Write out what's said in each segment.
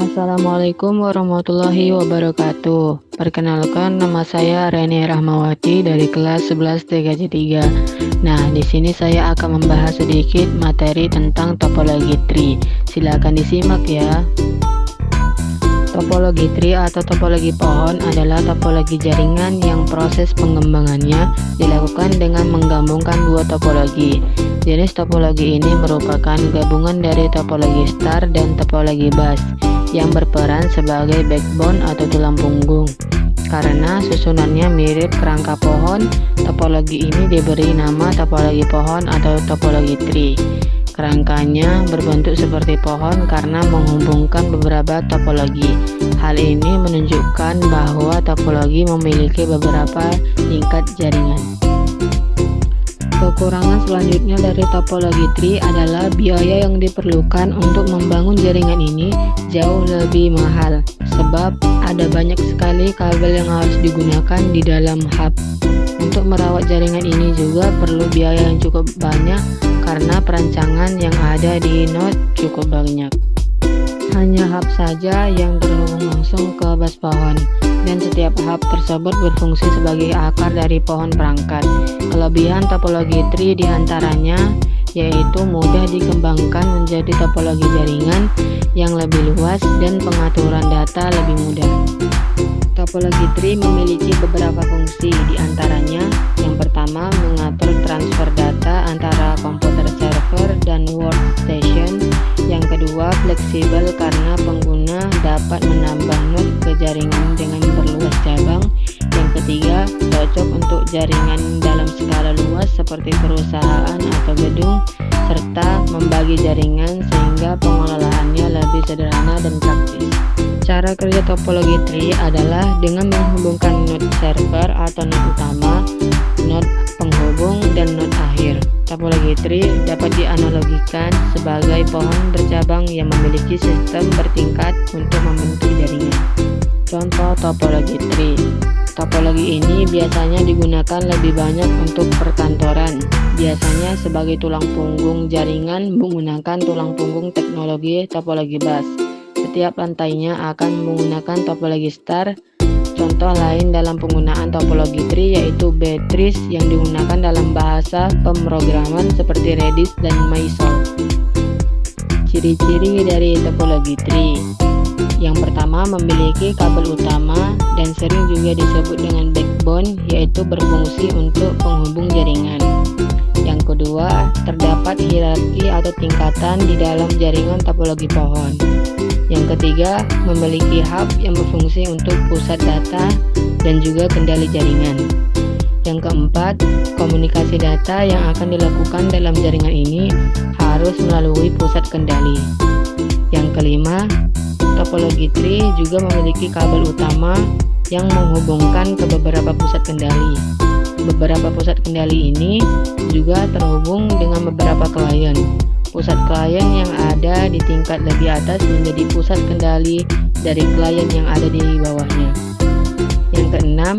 Assalamualaikum warahmatullahi wabarakatuh. Perkenalkan, nama saya Reni Rahmawati dari kelas 11 TKJ3. Nah, di sini saya akan membahas sedikit materi tentang topologi tree. Silakan disimak ya. Topologi tree atau topologi pohon adalah topologi jaringan yang proses pengembangannya dilakukan dengan menggabungkan dua topologi. Jenis topologi ini merupakan gabungan dari topologi star dan topologi bus yang berperan sebagai backbone atau tulang punggung. Karena susunannya mirip kerangka pohon, topologi ini diberi nama topologi pohon atau topologi tree. Kerangkanya berbentuk seperti pohon karena menghubungkan beberapa topologi. Hal ini menunjukkan bahwa topologi memiliki beberapa tingkat jaringan. Kekurangan selanjutnya dari topologi tree adalah biaya yang diperlukan untuk membangun jaringan ini jauh lebih mahal, sebab ada banyak sekali kabel yang harus digunakan di dalam hub. Untuk merawat jaringan ini juga perlu biaya yang cukup banyak karena perancangan yang ada di node cukup banyak. Hanya hub saja yang terhubung langsung ke bus pohon, dan setiap hub tersebut berfungsi sebagai akar dari pohon perangkat. Kelebihan topologi tree diantaranya yaitu mudah dikembangkan menjadi topologi jaringan yang lebih luas dan pengaturan data lebih mudah. Topologi tree memiliki beberapa fungsi, diantaranya yang pertama mengatur transfer data antara komputer server dan workstation. Yang kedua, fleksibel karena pengguna dapat menambah node ke jaringan dengan perluas cabang. Yang ketiga, cocok untuk jaringan dalam skala luas seperti perusahaan atau gedung, serta membagi jaringan sehingga pengelolaannya lebih sederhana dan praktis. Cara kerja topologi tree adalah dengan menghubungkan node server atau node utama, node penghubung, dan node akhir. Topologi tree dapat dianalogikan sebagai pohon bercabang yang memiliki sistem bertingkat untuk membentuk jaringan. Contoh topologi tree. Topologi ini biasanya digunakan lebih banyak untuk perkantoran, biasanya sebagai tulang punggung jaringan menggunakan tulang punggung teknologi topologi bus. Setiap lantainya akan menggunakan topologi star. Contoh lain dalam penggunaan topologi tree yaitu B-trees yang digunakan dalam bahasa pemrograman seperti Redis dan Mysol. Ciri-ciri dari topologi tree. Yang pertama, memiliki kabel utama dan sering juga disebut dengan backbone, yaitu berfungsi untuk penghubung jaringan. Yang kedua, terdapat hierarki atau tingkatan di dalam jaringan topologi pohon. Yang ketiga, memiliki hub yang berfungsi untuk pusat data dan juga kendali jaringan. Yang keempat, komunikasi data yang akan dilakukan dalam jaringan ini harus melalui pusat kendali. Yang kelima, topologi tree juga memiliki kabel utama yang menghubungkan ke beberapa pusat kendali. Beberapa pusat kendali ini juga terhubung dengan beberapa klien. Pusat klien yang ada di tingkat lebih atas menjadi pusat kendali dari klien yang ada di bawahnya. Yang keenam,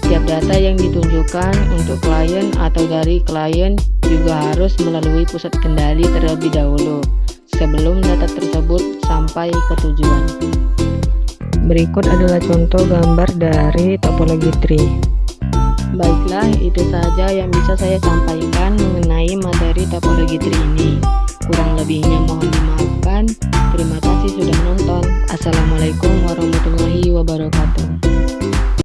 setiap data yang ditunjukkan untuk klien atau dari klien juga harus melalui pusat kendali terlebih dahulu sebelum data tersebut sampai ke tujuan. Berikut adalah contoh gambar dari topologi tree. Baiklah, itu saja yang bisa saya sampaikan mengenai materi topologi tree ini. Kurang lebihnya mohon dimaafkan. Terima kasih sudah menonton. Assalamualaikum